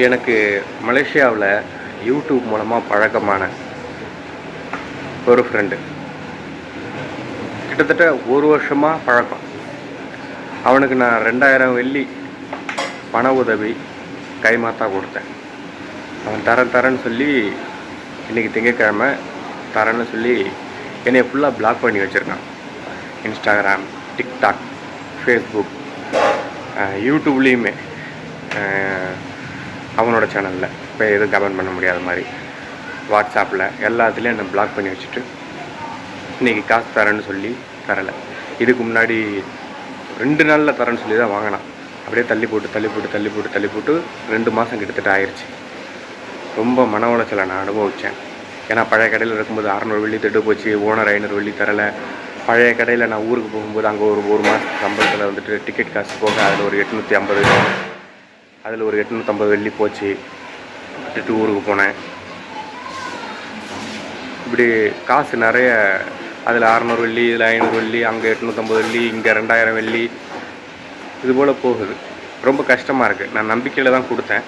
எனக்கு மலேசியாவில் யூடியூப் மூலமாக பழக்கமான ஒரு ஃப்ரெண்டு, கிட்டத்தட்ட ஒரு வருஷமாக பழக்கம். அவனுக்கு நான் 2000 வெள்ளி பண உதவி கைமாத்தா கொடுத்தேன். அவன் தரேன்னு சொல்லி இன்றைக்கி திங்கக்கிழமை தரேன்னு சொல்லி என்னை ஃபுல்லாக பிளாக் பண்ணி வச்சுருக்கான். இன்ஸ்டாகிராம், டிக்டாக், ஃபேஸ்புக், யூடியூப்லேயுமே அவனோட சேனலில் இப்போ எதுவும் கமெண்ட் பண்ண முடியாத மாதிரி, வாட்ஸ்அப்பில் எல்லாத்துலேயும் என்னை பிளாக் பண்ணி வச்சுட்டு இன்றைக்கி காசு தரேன்னு சொல்லி தரலை. இதுக்கு முன்னாடி 2 நாளில் தரேன்னு சொல்லி தான் வாங்கினான். அப்படியே தள்ளி போட்டு 2 மாதம் கிட்டத்தட்ட ஆயிடுச்சு. ரொம்ப மன உளைச்சலை நான் அனுபவித்தேன். ஏன்னா பழைய கடையில் இருக்கும்போது 600 வெள்ளி திட்டு போச்சு, ஓனர் 500 வெள்ளி தரலை. பழைய கடையில் நான் ஊருக்கு போகும்போது அங்கே ஒரு மாதம் சம்பளத்தில் வந்துட்டு டிக்கெட் காசு போக அதில் ஒரு 850 வெள்ளி போச்சு. விட்டுட்டு ஊருக்கு போனேன். இப்படி காசு நிறைய, அதில் 600 வெள்ளி, இதில் 500 வெள்ளி, அங்கே 850 வெள்ளி, இங்கே 2000 வெள்ளி, இது போல் போகுது. ரொம்ப கஷ்டமாக இருக்குது. நான் நம்பிக்கையில் தான் கொடுத்தேன்,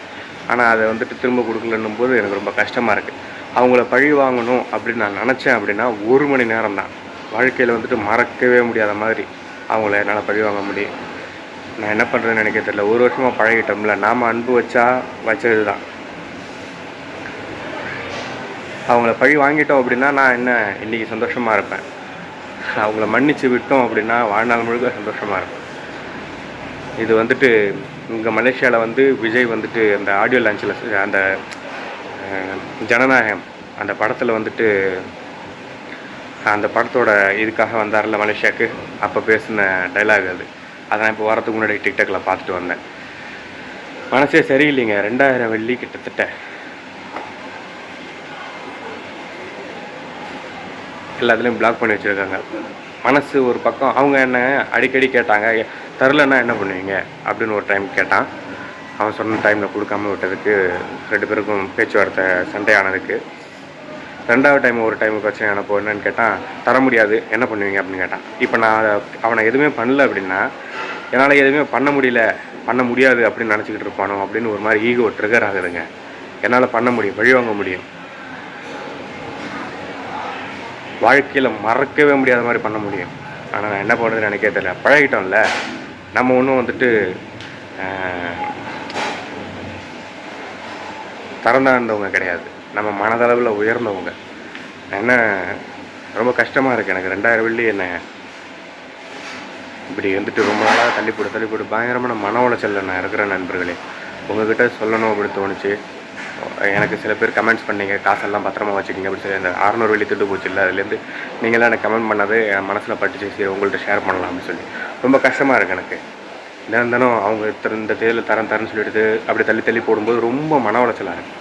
ஆனால் அதை வந்துட்டு திரும்ப கொடுக்கலன்னும் போது எனக்கு ரொம்ப கஷ்டமாக இருக்குது. அவங்கள பழி வாங்கணும் அப்படின்னு நான் நினச்சேன் அப்படின்னா 1 மணி நேரம் தான். வாழ்க்கையில் வந்துட்டு மறக்கவே முடியாத மாதிரி அவங்கள என்னால் பழி வாங்க முடியும். நான் என்ன பண்ணுறேன்னு நினைக்க தெரியல. ஒரு வருஷமாக பழகிட்டோம்ல, நாம் அன்பு வச்சது தான். அவங்கள பழி வாங்கிட்டோம் அப்படின்னா நான் என்ன இன்றைக்கி சந்தோஷமாக இருப்பேன். அவங்கள மன்னிச்சு விட்டோம் அப்படின்னா வாழ்நாள் முழுக்க சந்தோஷமாக இருப்பேன். இது வந்துட்டு இங்கே மலேசியாவில் விஜய் வந்துட்டு அந்த ஆடியோ லான்ச்சில் அந்த ஜனநாயகம் அந்த படத்தில் வந்துட்டு அந்த படத்தோட இதுக்காக வந்தார்ல மலேசியாவுக்கு, அப்போ பேசின டைலாக் அது. அதை நான் இப்போ வரத்துக்கு முன்னாடி டிக்டாக்கில் பார்த்துட்டு வந்தேன். மனசே சரியில்லைங்க. 2000 வெள்ளி கிட்டத்தட்ட எல்லாத்துலேயும் பிளாக் பண்ணி வச்சுருக்காங்க. மனசு ஒரு பக்கம். அவங்க என்ன அடிக்கடி கேட்டாங்க, தரலன்னா என்ன பண்ணுவீங்க அப்படின்னு ஒரு டைம் கேட்டான். அவன் சொன்ன டைமில் கொடுக்காம விட்டதுக்கு 2 பேருக்கும் பேச்சுவார்த்தை சண்டையானதுக்கு. 2வது டைம் ஒரு டைம் பிரச்சனை ஆனப்போ என்னன்னு கேட்டான், தர முடியாது என்ன பண்ணுவீங்க அப்படின்னு கேட்டான். இப்போ நான் அவனை எதுவுமே பண்ணல அப்படின்னா என்னால் எதுவுமே பண்ண முடியாது அப்படின்னு நினச்சிக்கிட்டு இருப்பானோ அப்படின்னு ஒரு மாதிரி ஈகோ ட்ரிகர் ஆகுதுங்க. என்னால் பண்ண முடியும், வழிவாங்க முடியும். வாழ்க்கையில் மறக்கவே முடியாத மாதிரி பண்ண முடியும். ஆனால் நான் என்ன பண்ணுறதுன்னு நினைக்க தெரியல. பழகிட்டோம்ல, நம்ம ஒன்றும் வந்துட்டு தரந்தாண்டவங்க கிடையாது. நம்ம மனதளவில் உயர்ந்தவங்க. என்ன ரொம்ப கஷ்டமாக இருக்குது எனக்கு. 2000 வெள்ளி என்ன இப்படி வந்துட்டு ரொம்ப நாளாக தள்ளி போட்டு பயங்கரமான மன உளைச்சலில் நான் இருக்கிறேன். நண்பர்களே, உங்கள்கிட்ட சொல்லணும் அப்படின்னு தோணுச்சு. எனக்கு சில பேர் கமெண்ட்ஸ் பண்ணீங்க, காசெல்லாம் பத்திரமா வச்சுக்கிங்க அப்படின்னு சொல்லி. அந்த 600 வெள்ளி திட்டு போச்சு இல்லை, அதுலேருந்து நீங்களாம் எனக்கு கமெண்ட் பண்ணது என் மனசில் பட்டுச்சு. சரி உங்கள்கிட்ட ஷேர் பண்ணலாம் அப்படின்னு சொல்லி. ரொம்ப கஷ்டமாக இருக்குது எனக்கு. தினம் அவங்க இந்த தேதியில் தரேன்னு சொல்லிட்டு அப்படி தள்ளி போடும்போது ரொம்ப மன உளைச்சலாக இருக்குது.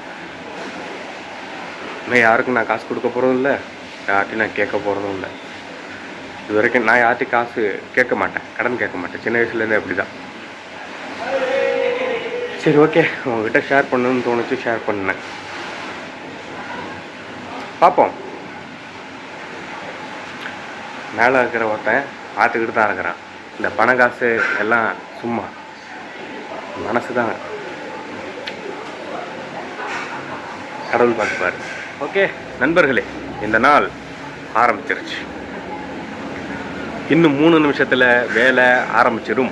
இன்னும் யாருக்கும் நான் காசு கொடுக்க போகிறதும் இல்லை, யார்ட்டையும் நான் கேட்க போகிறதும் இல்லை. இது வரைக்கும் நான் யார்ட்டையும் காசு கேட்க மாட்டேன், கடன் கேட்க மாட்டேன். சின்ன வயசுலேருந்தே அப்படி தான். சரி ஓகே, உங்கள்கிட்ட ஷேர் பண்ணணும்னு தோணுச்சு, ஷேர் பண்ணேன். பார்ப்போம். மேலே இருக்கிற ஒருத்தன் பார்த்துக்கிட்டு தான் இருக்கிறான். இந்த பண காசு எல்லாம் சும்மா மனசு தான், கடவுள் பார்த்துப்பார். ஓகே நண்பர்களே, இந்த நாள் ஆரம்பிச்சிருச்சு. இன்னும் 3 நிமிஷத்தில் வேலை ஆரம்பிச்சிடும்.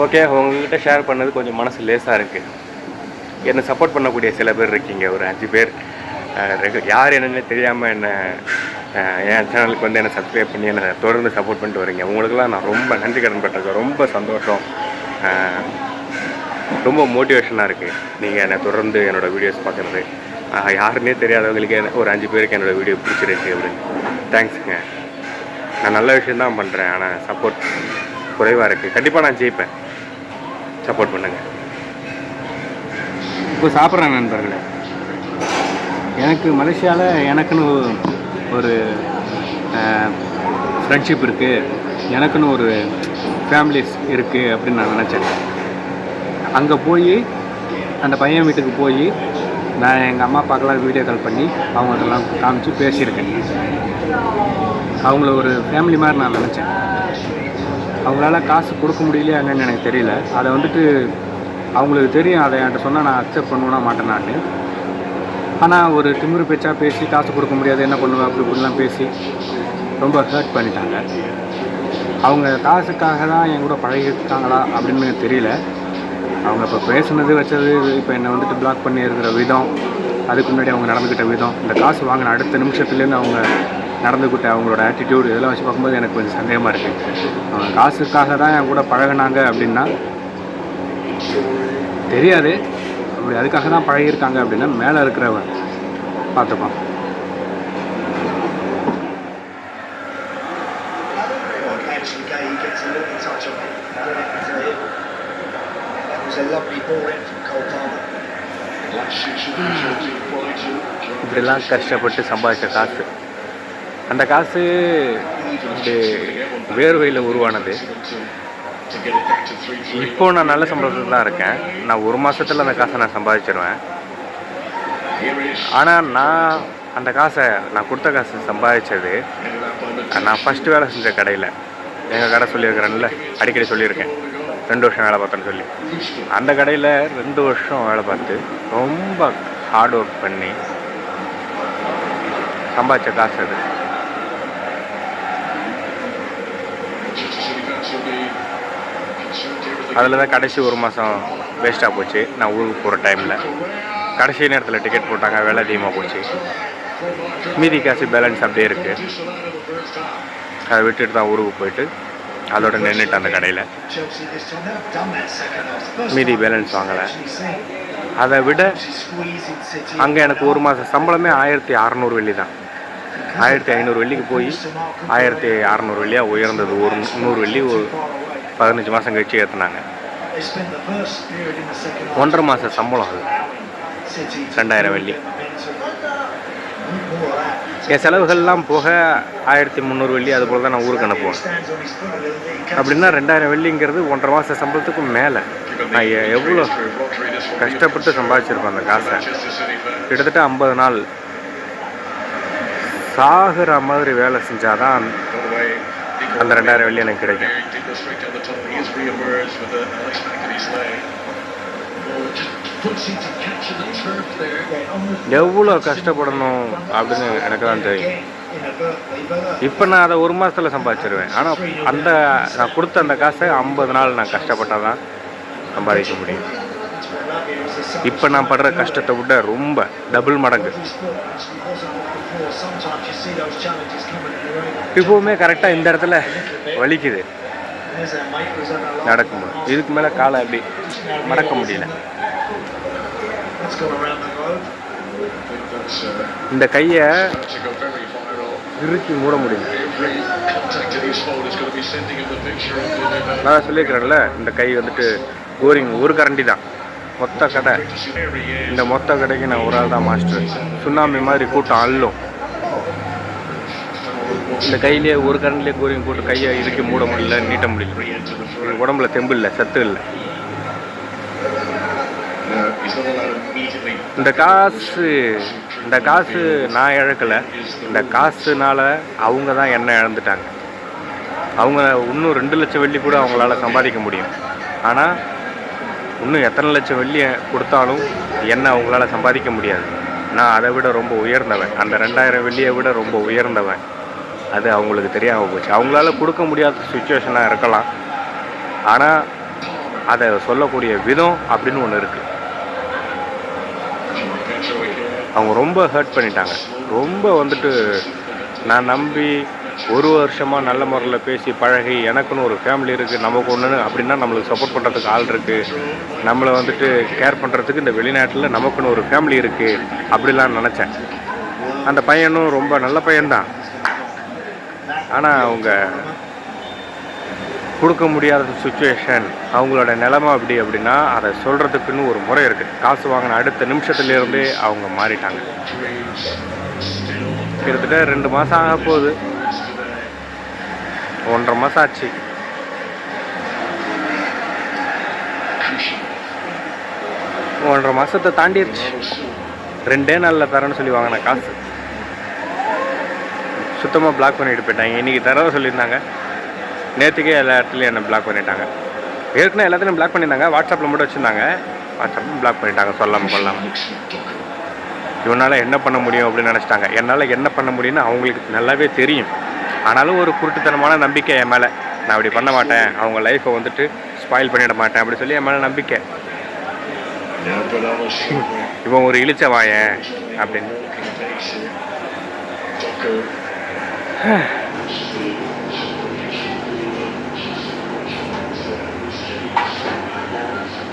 ஓகே, உங்கள்கிட்ட ஷேர் பண்ணது கொஞ்சம் மனசு லேசாக இருக்குது. என்னை சப்போர்ட் பண்ணக்கூடிய சில பேர் இருக்கீங்க, ஒரு 5 பேர். யார் என்னென்னு தெரியாமல் என் சேனலுக்கு என்னை சப்ஸ்கிரைப் பண்ணி என்னை தொடர்ந்து சப்போர்ட் பண்ணிட்டு வரீங்க. உங்களுக்கெல்லாம் நான் ரொம்ப நன்றி கடன் பட்டிருக்கேன். ரொம்ப சந்தோஷம், ரொம்ப மோட்டிவேஷனாக இருக்குது நீங்கள் என்னை தொடர்ந்து என்னோடய வீடியோஸ் பார்க்குறது. யாருன்னே தெரியாதவங்களுக்கு ஒரு 5 பேருக்கு என்னோடய வீடியோ பிடிச்சிருக்கு அப்படின்னு. தேங்க்ஸுங்க. நான் நல்ல விஷயந்தான் பண்ணுறேன், ஆனால் சப்போர்ட் குறைவாக இருக்குது. கண்டிப்பாக நான் ஜெயிப்பேன், சப்போர்ட் பண்ணுங்கள். இப்போ சாப்பிட்றேன் நண்பர்களே. எனக்கு மலேசியாவில் எனக்குன்னு ஒரு ஃப்ரெண்ட்ஷிப் இருக்குது, எனக்குன்னு ஒரு ஃபேமிலிஸ் இருக்குது அப்படின்னு நான் நினச்சேன். அங்கே போய் அந்த பையன் வீட்டுக்கு போய் நான் எங்கள் அம்மா அப்பாக்கெல்லாம் வீடியோ கால் பண்ணி அவங்களுக்கெல்லாம் காமிச்சு பேசியிருக்கேன். அவங்கள ஒரு ஃபேமிலி மாதிரி நான் நினச்சேன். அவங்களால காசு கொடுக்க முடியலையா என்னன்னு எனக்கு தெரியல. அதை வந்துட்டு அவங்களுக்கு தெரியும் அதை என்கிட்ட சொன்னால் நான் அக்செப்ட் பண்ணுவேனா மாட்டேனான்னு. ஆனால் ஒரு திமிரு பேச்சா பேசி காசு கொடுக்க முடியாது என்ன பண்ணுவேன் அப்படி இப்படிலாம் பேசி ரொம்ப ஹர்ட் பண்ணிட்டாங்க. அவங்க காசுக்காக தான் என் கூட பழகிருக்காங்களா அப்படின்னு தெரியல. அவங்க இப்போ பேசுனது வச்சது, இப்போ என்னை வந்துட்டு பிளாக் பண்ணி இருக்கிற விதம், அதுக்கு முன்னாடி அவங்க நடந்துக்கிட்ட விதம், இந்த காசு வாங்கின அடுத்த நிமிஷத்துலேருந்து அவங்க நடந்துக்கிட்ட அவங்களோட ஆட்டிடியூட், இதெல்லாம் வச்சு பார்க்கும்போது எனக்கு கொஞ்சம் சந்தேகமாக இருக்குது. அவங்க காசுக்காக தான் என் கூட பழகினாங்க அப்படின்னா தெரியாது. அப்படி அதுக்காக தான் பழகியிருக்காங்க அப்படின்னா மேலே இருக்கிறவன் பார்த்துப்பான். இப்படிலாம் கஷ்டப்பட்டு சம்பாதிச்ச காசு, அந்த காசு இந்த வேர்வையில் உருவானது. இப்போ நான் நல்ல சம்பளத்தில் தான் இருக்கேன். நான் ஒரு மாதத்தில் அந்த காசை நான் சம்பாதிச்சிருவேன். ஆனால் நான் அந்த காசை, நான் கொடுத்த காசை சம்பாதிச்சது நான் ஃபஸ்ட்டு வேலை செஞ்ச கடையில், எங்கள் கடை சொல்லியிருக்கிறேன்ல, அடிக்கடி சொல்லியிருக்கேன் 2 வருஷம் வேலை பார்த்தேன்னு சொல்லி. அந்த கடையில் 2 வருஷம் வேலை பார்த்து ரொம்ப ஹார்ட் ஒர்க் பண்ணி சம்பாதிச்ச காசு அது. அதில் தான் கடைசி ஒரு மாதம் வேஸ்ட்டாக போச்சு. நான் ஊருக்கு போகிற டைமில் கடைசி நேரத்தில் டிக்கெட் போட்டாங்க, விலை அதிகமாக போச்சு. மீதி காசு பேலன்ஸ் அப்படியே இருக்குது. அதை விட்டுட்டு தான் ஊருக்கு போயிட்டு அதோட நின்றுட்டு அந்த கடையில் மீதி பேலன்ஸ் வாங்கலை. அதை விட அங்கே எனக்கு ஒரு மாதம் சம்பளமே 1600 வெள்ளி தான். 1500 வெள்ளிக்கு போய் 1600 வெள்ளியாக உயர்ந்தது. ஒரு 100 வெள்ளி ஒரு 15 மாதம் கழிச்சு ஏற்றுனாங்க. 1.5 மாத சம்பளம் அது 2000 வெள்ளி. என் செலவுகள்லாம் போக 1300 வெள்ளி அது போல் தான் நான் ஊருக்கு அனுப்புவேன். அப்படின்னா 2000 வெள்ளிங்கிறது 1.5 மாத சம்பளத்துக்கும் மேலே. நான் எவ்வளோ கஷ்டப்பட்டு சம்பாதிச்சிருப்பேன் அந்த காசை. கிட்டத்தட்ட 50 நாள் சாகிற மாதிரி வேலை செஞ்சாதான் அந்த 2000 வெள்ளி எனக்கு கிடைக்கும். எவ்வளோ கஷ்டப்படணும் அப்படின்னு எனக்கு தான் தெரியும். இப்போ நான் அதை ஒரு மாதத்தில் சம்பாதிச்சிருவேன். ஆனால் அந்த நான் கொடுத்த அந்த காசை 50 நாள் நான் கஷ்டப்பட்டால் தான் சம்பாதிக்க முடியும். இப்போ நான் படுற கஷ்டத்தை விட ரொம்ப டபுள் மடங்கு. இப்போவுமே கரெக்டாக இந்த இடத்துல வலிக்குது நடக்கும்போது. இதுக்கு மேலே காலை அப்படி மடக்க முடியல. இந்த கையை இறுக்கி மூட முடியல. நான் சொல்லியிருக்கிறேன்ல, இந்த கை வந்துட்டு கோரிங் ஒரு கரண்டி தான் மொத்த கடை. இந்த மொத்த கடைக்கு நான் ஒரு ஆள் தான் மாஸ்டர். சுனாமி மாதிரி கூட்டம் அள்ளும். இந்த கையிலே ஒரு கரண்ட்லேயே கோரிங் போட்டு கையை இறுக்கி மூட முடியல, நீட்ட முடியல. உடம்புல தெம்பு இல்லை, சத்து இல்லை. இந்த காசு நான் இழக்கலை. இந்த காசுனால அவங்க தான் என்ன இழந்துட்டாங்க. அவங்க இன்னும் 2 லட்சம் வெள்ளி கூட அவங்களால சம்பாதிக்க முடியும். ஆனால் இன்னும் எத்தனை லட்சம் வெள்ளியை கொடுத்தாலும் என்ன அவங்களால சம்பாதிக்க முடியாது. நான் அதை விட ரொம்ப உயர்ந்தவன். அந்த 2000 வெள்ளியை விட ரொம்ப உயர்ந்தவன். அது அவங்களுக்கு தெரியாமல் போச்சு. அவங்களால கொடுக்க முடியாத சுச்சுவேஷனாக இருக்கலாம். ஆனால் அதை சொல்லக்கூடிய விதம் அப்படின்னு ஒன்று இருக்குது. அவங்க ரொம்ப ஹர்ட் பண்ணிட்டாங்க. ரொம்ப வந்துட்டு நான் நம்பி ஒரு வருஷமாக நல்ல முறையில் பேசி பழகி எனக்குன்னு ஒரு ஃபேமிலி இருக்குது, நமக்கு ஒன்று அப்படின்னா நம்மளுக்கு சப்போர்ட் பண்ணுறதுக்கு ஆள் இருக்குது, நம்மளை வந்துட்டு கேர் பண்ணுறதுக்கு இந்த வெளிநாட்டில் நமக்குன்னு ஒரு ஃபேமிலி இருக்குது அப்படிலாம் நினச்சேன். அந்த பையனும் ரொம்ப நல்ல பையன்தான். ஆனால் அவங்க கொடுக்க முடியாத சுச்சுவேஷன், அவங்களோட நிலைமை அப்படி அப்படின்னா அதை சொல்கிறதுக்குன்னு ஒரு முறை இருக்குது. காசு வாங்கின அடுத்த நிமிஷத்துலேருந்தே அவங்க மாறிட்டாங்க. கிட்டத்தட்ட 2 மாதம் ஆக போகுது, 1.5 மாதம் ஆச்சு. ஒன்றரை மாதத்தை தாண்டிடுச்சு. 2 நாளில் தரேன்னு சொல்லி வாங்கின காசு சுத்தமாக பிளாக் பண்ணிட்டு போயிட்டாங்க. இன்றைக்கி தரவை சொல்லியிருந்தாங்க, நேற்றுக்கே எல்லா இடத்துலையும் என்னை பிளாக் பண்ணிட்டாங்க. ஏற்கனவே எல்லாத்தையும் பிளாக் பண்ணியிருந்தாங்க, வாட்ஸ்அப்பில் மட்டும் வச்சுருந்தாங்க. வாட்ஸ்அப்பில் பிளாக் பண்ணிட்டாங்க சொல்லாமல் கொள்ளாமல். இவனால் என்ன பண்ண முடியும் அப்படின்னு நினச்சிட்டாங்க. என்னால் என்ன பண்ண முடியும்னு அவங்களுக்கு நல்லாவே தெரியும். ஆனாலும் ஒரு குருட்டுத்தனமான நம்பிக்கை என் மேலே. நான் அப்படி பண்ண மாட்டேன், அவங்க லைஃப்பை வந்துட்டு ஸ்பாயில் பண்ணிட மாட்டேன் அப்படி சொல்லி என் மேலே நம்பிக்கை. இவன் ஒரு இழிச்ச வாயன் அப்படின்னு.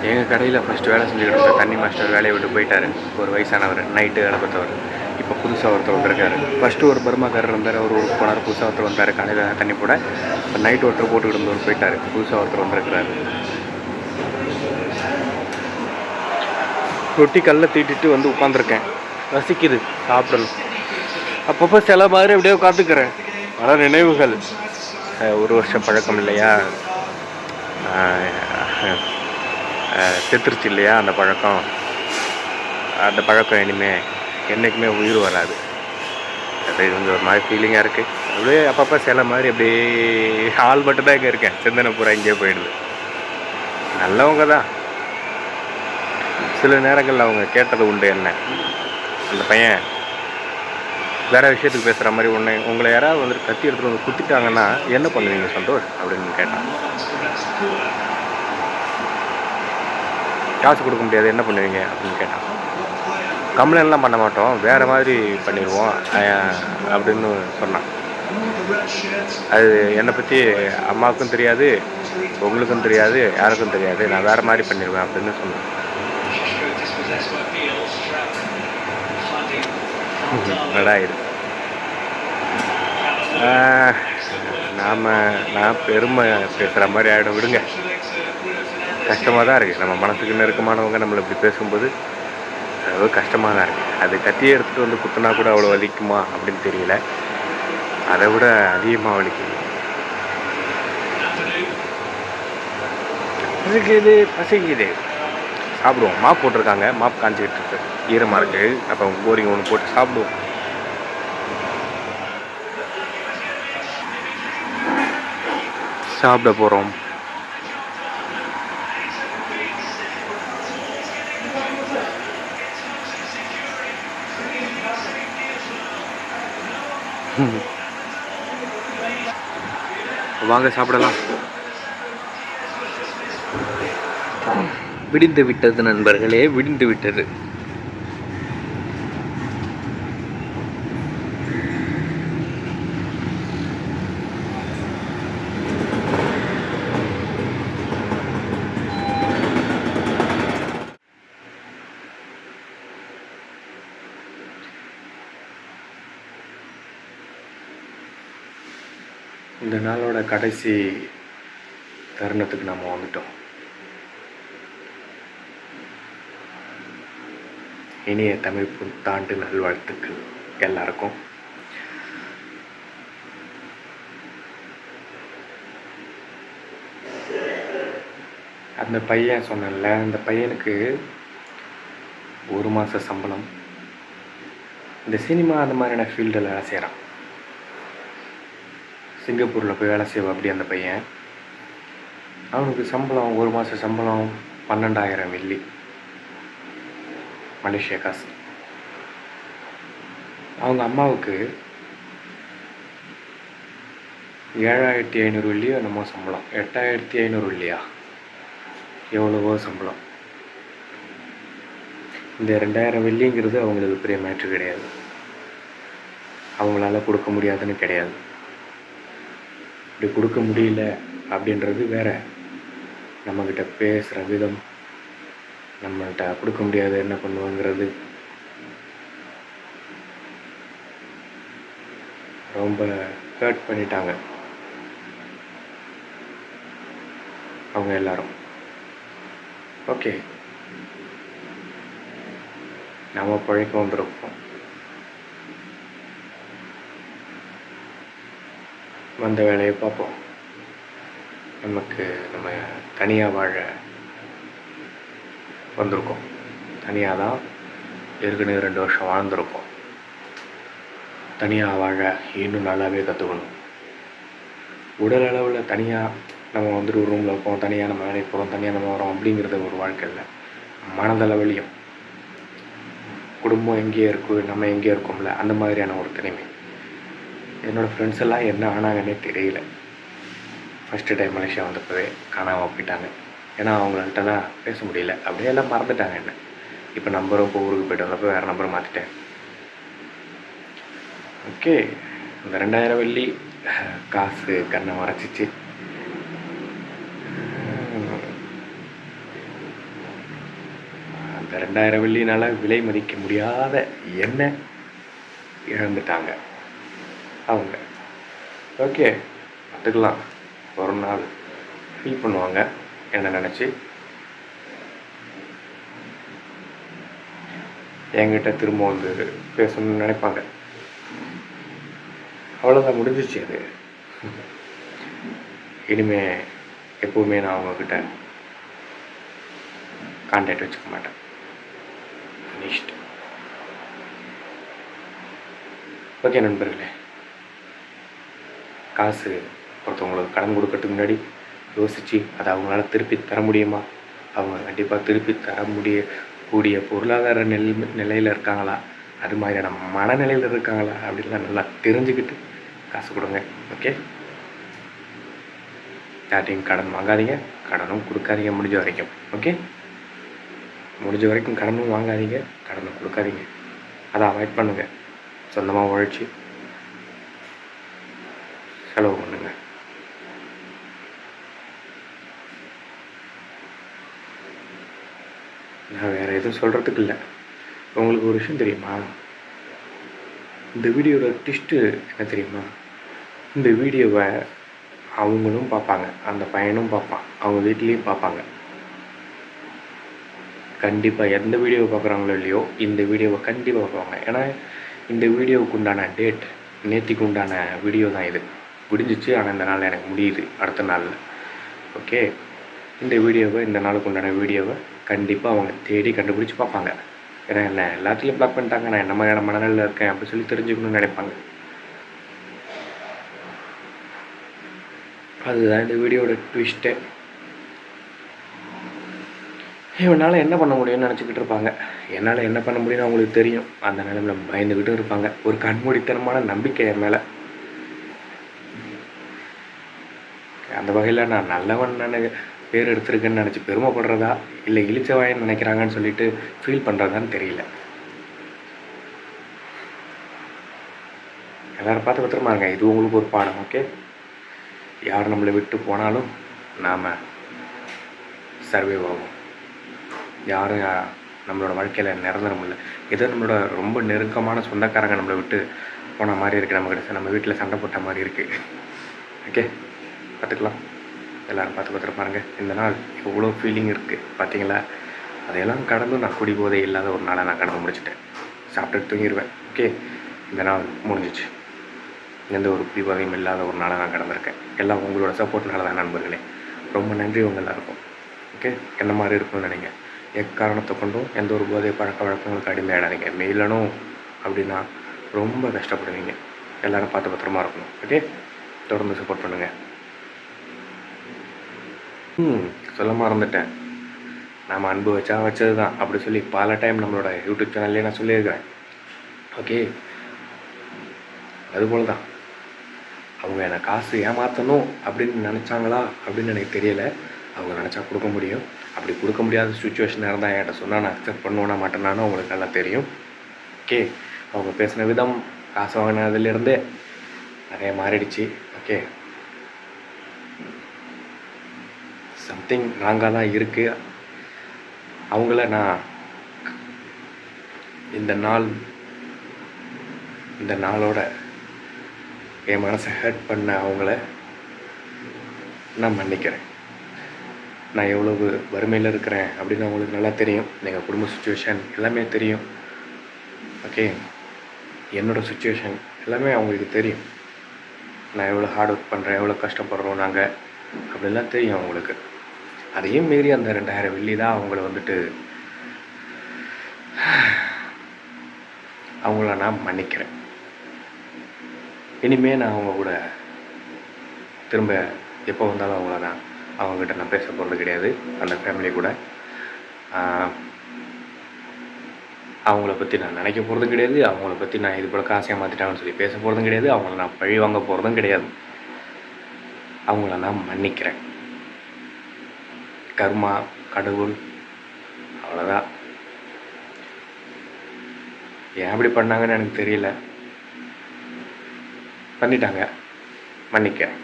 எங்கள் கடையில் ஃபஸ்ட்டு வேலை செஞ்சுக்கிட்டு இருந்த தண்ணி மாஸ்டர் வேலையை விட்டு போயிட்டார். ஒரு வயசானவர், நைட்டு வேலை பார்த்தவர். இப்போ புதுசாக ஒருத்தர் வந்திருக்காரு. ஃபஸ்ட்டு ஒரு பர்மாக்காரர் இருந்தார், அவர் ஊருக்கு போனார். புதுசாக ஒருத்தர் வந்தார் காலையில் தண்ணி போட. இப்போ நைட்டு ஒருத்தர் போட்டுக்கிட்டு இருந்தவர் போயிட்டார். புதுசாக ஒருத்தர் வந்திருக்கிறாரு. ரொட்டி கல்ல தீட்டிட்டு வந்து உட்காந்துருக்கேன். ரசிக்குது சாப்பிடணும். அப்பப்போ சில மாதிரி அப்படியே உட்காந்துக்கிறேன். பல நினைவுகள். ஒரு வருஷம் பழக்கம் இல்லையா, செத்துருச்சு இல்லையா அந்த பழக்கம். அந்த பழக்கம் இனிமேல் என்றைக்குமே உயிர் வராது. அது கொஞ்சம் ஒரு மாதிரி ஃபீலிங்காக இருக்குது. அப்படியே அப்பப்போ சில மாதிரி அப்படியே ஆள் மட்டும் தான் இங்கே இருக்கேன். சிந்தனை பூரா இங்கேயே போயிடுது. நல்லவங்க தான். சில நேரங்களில் அவங்க கேட்டது உண்டு. என்ன அந்த பையன் வேறு விஷயத்துக்கு பேசுகிற மாதிரி உங்களை யாராவது வந்துட்டு கத்தி எடுத்துகிட்டு வந்து குத்திட்டாங்கன்னா என்ன பண்ணுவீங்க சந்தோஷ் அப்படின்னு கேட்டான். காசு கொடுக்க முடியாது என்ன பண்ணுவீங்க அப்படின்னு கேட்டான். கம்ப்ளைண்ட்லாம் பண்ண மாட்டோம், வேறு மாதிரி பண்ணிடுவோம் அப்படின்னு சொன்னான். அது என்னை பற்றி அம்மாவுக்கும் தெரியாது, உங்களுக்கும் தெரியாது, யாருக்கும் தெரியாது, நான் வேறு மாதிரி பண்ணிடுவேன் அப்படின்னு சொன்னேன். நடாயிரு நான் பெருமை பேசுகிற மாதிரி ஆகிடும். விடுங்க, கஷ்டமாக தான் இருக்குது. நம்ம மனசுக்கு நெருக்கமானவங்க நம்மளை இப்படி பேசும்போது அவ்வளோ கஷ்டமாக தான் இருக்குது. அது கத்தியை எடுத்துகிட்டு வந்து குத்துனா கூட அவ்வளோ வலிக்குமா அப்படின்னு தெரியல. அதை விட அதிகமாக வலிக்குது. பசிக்குது. சாப்பிடுவோம். மாப் போட்டிருக்காங்க, மாப் காஞ்சிக்கிட்டு இருக்கு, ஈரமாக இருக்குது. அப்போ போரிங் ஒன்று போட்டு சாப்பிடுவோம். சாப்பிட போகிறோம். வாங்க சாப்பிடலாம். விடிந்து விட்டது நண்பர்களே, விடிந்து விட்டது. இந்த நாளோட கடைசி தருணத்துக்கு நாம் வந்துட்டோம். இனிய தமிழ் புத்தாண்டு நல்வாழ்த்துக்கள் எல்லாருக்கும். அந்த பையன் சொன்னேன்ல, அந்த பையனுக்கு 1 மாத சம்பளம். இந்த சினிமா அந்த மாதிரியான ஃபீல்டில் வேலை செய்கிறான். சிங்கப்பூரில் போய் வேலை செய்வோம் அப்படி அந்த பையன். அவனுக்கு சம்பளம் 1 மாத சம்பளம் 12,000 வெள்ளி, மலேசியா காசு. அவங்க அம்மாவுக்கு 7,500 வெள்ளியோ என்னமோ சம்பளம், 8,500 வெள்ளியா எவ்வளவோ சம்பளம். இந்த 2,000 வெள்ளிங்கிறது அவங்களுக்கு பெரிய மேட்ரு கிடையாது. அவங்களால கொடுக்க முடியாதுன்னு கிடையாது. இப்படி கொடுக்க முடியல அப்படின்றது வேற. நம்மக்கிட்ட பேசுகிற விதம், நம்மள்கிட்ட கொடுக்க முடியாது என்ன பண்ணுவோங்கிறது ரொம்ப ஹர்ட் பண்ணிட்டாங்க அவங்க எல்லாரும். ஓகே, நம்ம பழைக்க வந்திருப்போம். வந்த வேலையை பார்ப்போம். நமக்கு நம்ம தனியாக வாழ வந்திருக்கோம். தனியாக தான் ஏற்கனவே 2 வருஷம் வாழ்ந்துருக்கோம். தனியாக வாழ இன்னும் நல்லாவே கற்றுக்கணும். உடல் அளவில் தனியாக நம்ம வந்துட்டு ஒரு ரூமில் இருப்போம், தனியாக நம்ம வேலைக்கு போகிறோம், தனியாக நம்ம வரோம் அப்படிங்கிறது ஒரு வாழ்க்கை இல்லை. மனதளவிலையும் குடும்பம் எங்கேயோ இருக்குது, நம்ம எங்கேயோ இருக்கோம்ல, அந்த மாதிரியான ஒரு தனிமை. என்னோடய ஃப்ரெண்ட்ஸ் எல்லாம் என்ன ஆனாங்கன்னே தெரியல. ஃபஸ்ட்டு டைம் மலேசியா வந்தப்பவே காணாமல் போயிட்டாங்க. ஏன்னா அவங்கள்ட்ட தான் பேச முடியல, அப்படியே எல்லாம் மறந்துட்டாங்க என்ன. இப்போ நம்பரும் இப்போ ஊருக்கு போய்ட்டு வந்தப்போ வேறு நம்பரை மாற்றிட்டேன். ஓகே, இந்த 2000 வெள்ளி காசு கண்ணை மறைச்சிச்சு. அந்த 2000 வெள்ளினால் விலை மதிக்க முடியாத என்ன இழந்துட்டாங்க அவங்க. ஓகே, பார்த்துக்கலாம். ஒரு நாள் ஃபீல் பண்ணுவாங்க என்ன நினச்சி. என்கிட்ட திரும்ப வந்து பேசணும்னு நினைப்பாங்க. அவ்வளோதான், முடிஞ்சிச்சு அது. இனிமே எப்போவுமே நான் அவங்கக்கிட்ட கான்டாக்ட் வச்சுக்க மாட்டேன். ஃபினிஷ்ட். ஓகே நண்பர்களே, காசு ஒருத்தவங்களுக்கு கடன் கொடுக்கறதுக்கு முன்னாடி யோசித்து அதை அவங்களால திருப்பி தர முடியுமா, அவங்க கண்டிப்பாக திருப்பி தர கூடிய பொருளாதார நிலையில் இருக்காங்களா, அது மாதிரியான மனநிலையில் இருக்காங்களா அப்படின்லாம் நல்லா தெரிஞ்சுக்கிட்டு காசு கொடுங்க. ஓகே, யார்ட்டையும் கடன் வாங்காதீங்க, கடனும் கொடுக்காதீங்க முடிஞ்ச வரைக்கும். ஓகே, முடிஞ்ச வரைக்கும் கடனும் வாங்காதீங்க, கடனும் கொடுக்காதீங்க. அதை அவாய்ட் பண்ணுங்கள். சொந்தமாக உழைச்சி செலவு பண்ணுங்க. நான் வேறு எதுவும் சொல்கிறதுக்கு இல்லை. உங்களுக்கு ஒரு விஷயம் தெரியுமா, இந்த வீடியோட ட்விஸ்ட்டு என்ன தெரியுமா, இந்த வீடியோவை அவங்களும் பார்ப்பாங்க, அந்த பையனும் பார்ப்பான், அவங்க வீட்லேயும் பார்ப்பாங்க. கண்டிப்பாக எந்த வீடியோவை பார்க்குறாங்களோ இல்லையோ, இந்த வீடியோவை கண்டிப்பாக பார்ப்பாங்க. ஏன்னா இந்த வீடியோவுக்கு உண்டான டேட் நேற்றுக்கு உண்டான வீடியோ தான் இது. முடிஞ்சிச்சு, ஆனால் இந்த நாள் எனக்கு முடியுது அடுத்த நாளில். ஓகே, இந்த வீடியோவை, இந்த நாளுக்கு உண்டான வீடியோவை கண்டிப்பாக அவங்க தேடி கண்டுபிடிச்சி பார்ப்பாங்க. ஏன்னா என்ன எல்லாத்துலேயும் பிளாக் பண்ணிட்டாங்க, நான் என்ன மாதிரியான மனநிலையில் இருக்கேன் அப்படி சொல்லி தெரிஞ்சுக்கணும்னு நினைப்பாங்க. அதுதான் இந்த வீடியோட ட்விஸ்ட்டே. இவனால் என்ன பண்ண முடியும்னு நினச்சிக்கிட்டு இருப்பாங்க. என்னால் என்ன பண்ண முடியும்னு அவங்களுக்கு தெரியும். அந்த நிலைமையில் பயந்துக்கிட்டும் இருப்பாங்க. ஒரு கண்மூடித்தனமான நம்பிக்கை என் மேலே. அந்த வகையில் நான் நல்லவன் பேர் எடுத்திருக்கேன்னு நினச்சி பெருமைப்படுறதா இல்லை இழிச்சவாயன்னு நினைக்கிறாங்கன்னு சொல்லிட்டு ஃபீல் பண்ணுறதான்னு தெரியல. எல்லோரும் பார்த்து பத்திரமா இருங்க. இது உங்களுக்கு ஒரு பாடம். ஓகே, யார் நம்மளை விட்டு போனாலும் நாம் சர்வைவ் ஆகும். யாரும் நம்மளோட வாழ்க்கையில் நிரந்தரம் இல்லை. ஏதோ நம்மளோட ரொம்ப நெருக்கமான சொந்தக்காரங்க நம்மளை விட்டு போன மாதிரி இருக்குது, நம்ம வீட்டில் சண்டை போட்ட மாதிரி இருக்குது. ஓகே, பார்த்துக்கலாம். எல்லோரும் பார்த்து பத்திரம் பாருங்கள். இந்த நாள் எவ்வளோ ஃபீலிங் இருக்குது பார்த்தீங்களா. அதையெல்லாம் கடந்து நான் குடிபோதை இல்லாத ஒரு நாளை நான் கடந்து முடிச்சிட்டேன். சாப்பிட்டு தூங்கிடுவேன். ஓகே, இந்த நாள் முடிஞ்சிச்சு. எந்த ஒரு குடிபோதையும் இல்லாத ஒரு நாளை நான் கடந்திருக்கேன். எல்லாம் உங்களோட சப்போர்ட்னால தான் நண்பர்களே. ரொம்ப நன்றி உங்கள் எல்லாருக்கும். ஓகே, என்ன மாதிரி இருக்கணும்னு நினைங்க. எக்காரணத்தை கொண்டும் எந்த ஒரு போதை பழக்க வழக்கங்களுக்கு அடிமையாடாதீங்க. மெயிலனும் அப்படின்னா ரொம்ப கஷ்டப்படுவீங்க. எல்லோரும் பார்த்து பத்திரமா இருக்கணும். ஓகே, தொடர்ந்து சப்போர்ட் பண்ணுங்கள். சொல்ல மறந்துட்டேன், நாம் அன்பு வச்சா வச்சது தான் அப்படி சொல்லி பல டைம் நம்மளோட யூடியூப் சேனல்லே நான் சொல்லியிருக்கிறேன். ஓகே, அதுபோல் தான் அவங்க என்னை காசு ஏமாற்றணும் அப்படின்னு நினச்சாங்களா அப்படின்னு எனக்கு தெரியலை. அவங்க நினச்சா கொடுக்க முடியும். அப்படி கொடுக்க முடியாத சுச்சுவேஷனாக இருந்தால் என்கிட்ட சொன்னால் நான் அக்செப்ட் பண்ணுவேன்னா மாட்டேனான்னு அவங்களுக்கு நல்லா தெரியும். ஓகே, அவங்க பேசின விதம் காசு வாங்கினதுலேருந்தே நிறைய மாறிடுச்சு. ஓகே, சம்திங் ராங்காக தான் இருக்குது. அவங்கள நான் இந்த நாளோட என் மனசை ஹர்ட் பண்ண அவங்கள நான் மன்னிக்கிறேன். நான் எவ்வளவு வறுமையில் இருக்கிறேன் அப்படின்னு அவங்களுக்கு நல்லா தெரியும். எங்கள் குடும்ப சுச்சுவேஷன் எல்லாமே தெரியும். ஓகே, என்னோடய சுச்சுவேஷன் எல்லாமே அவங்களுக்கு தெரியும். நான் எவ்வளோ ஹார்ட் ஒர்க் பண்ணுறேன், எவ்வளோ கஷ்டப்படுறோம் நாங்கள் அப்படிலாம் தெரியும் அவங்களுக்கு. அதையும் மீறி அந்த 2000 வெள்ளி தான் அவங்கள வந்துட்டு அவங்கள நான் மன்னிக்கிறேன். இனிமேல் நான் அவங்க கூட திரும்ப எப்போ வந்தாலும் அவங்கள தான், அவங்கக்கிட்ட நான் பேச போகிறது கிடையாது. அந்த ஃபேமிலி கூட அவங்கள பற்றி நான் நினைக்க போகிறதும் கிடையாது. அவங்கள பற்றி நான் இது போல் காசை ஏமாற்றிட்டாங்கன்னு சொல்லி பேச போகிறதும் கிடையாது. அவங்கள நான் பழி வாங்க போகிறதும் கிடையாது. அவங்கள நான் மன்னிக்கிறேன். கர்மா, கடவுள், அவ்வளோதான். ஏன் அப்படி பண்ணாங்கன்னு எனக்கு தெரியல. பண்ணிட்டாங்க, மன்னிக்கிறேன்.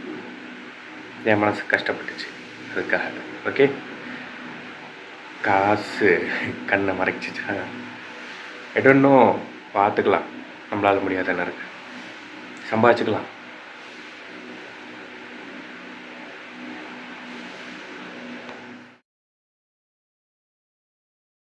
என் மனசு கஷ்டப்பட்டுச்சு அதுக்காக. ஓகே, காசு கண்ணை மறைச்சிச்சா எடனோ பார்த்துக்கலாம். நம்மளால் முடியாத என்ன இருக்குது, சம்பாதிச்சுக்கலாம்.